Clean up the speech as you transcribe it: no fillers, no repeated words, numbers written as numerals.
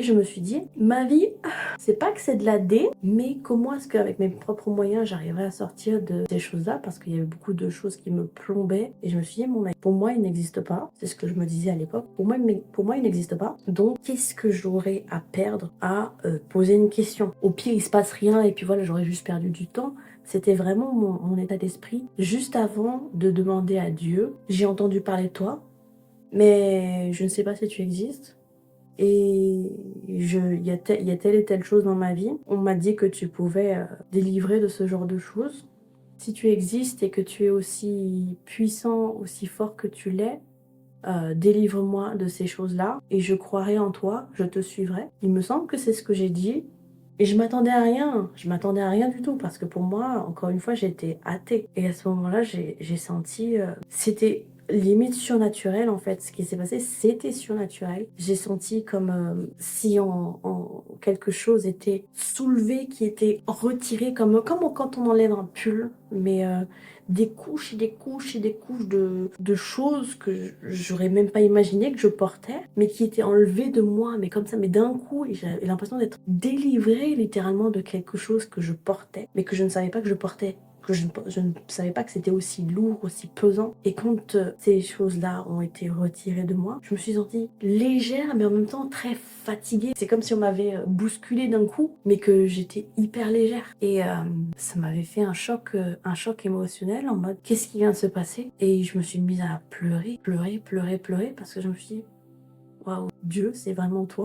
je me suis dit, ma vie, c'est pas que c'est de la D, mais comment est-ce qu'avec mes propres moyens, j'arriverai à sortir de ces choses-là, parce qu'il y avait beaucoup de choses qui me plombaient. Et je me suis dit, bon, pour moi, il n'existe pas. C'est ce que je me disais à l'époque. Pour moi, il n'existe pas. Donc, qu'est-ce que j'aurais à perdre à poser une question? Au pire, il se passe rien, et puis voilà, j'aurais juste perdu du temps. C'était vraiment mon état d'esprit. Juste avant de demander à Dieu, j'ai entendu parler de toi, mais je ne sais pas si tu existes. Et il y a telle et telle chose dans ma vie. On m'a dit que tu pouvais délivrer de ce genre de choses. Si tu existes et que tu es aussi puissant, aussi fort que tu l'es, délivre-moi de ces choses-là et je croirai en toi, je te suivrai. Il me semble que c'est ce que j'ai dit. Et je m'attendais à rien. Je m'attendais à rien du tout parce que pour moi, encore une fois, j'étais athée. Et à ce moment-là, j'ai senti... c'était limite surnaturel en fait. Ce qui s'est passé, c'était surnaturel. J'ai senti comme si quelque chose était soulevé, qui était retiré, comme quand on enlève un pull, mais des couches et des couches et des couches de choses que j'aurais même pas imaginé que je portais, mais qui étaient enlevées de moi, mais comme ça, mais d'un coup, et j'avais l'impression d'être délivrée littéralement de quelque chose que je portais, mais que je ne savais pas que je portais. Que je ne savais pas que c'était aussi lourd, aussi pesant. Et quand ces choses-là ont été retirées de moi, je me suis sentie légère, mais en même temps très fatiguée. C'est comme si on m'avait bousculée d'un coup, mais que j'étais hyper légère. Et ça m'avait fait un choc émotionnel en mode qu'est-ce qui vient de se passer? Et je me suis mise à pleurer, pleurer, pleurer, pleurer, parce que je me suis dit, waouh, Dieu, c'est vraiment toi.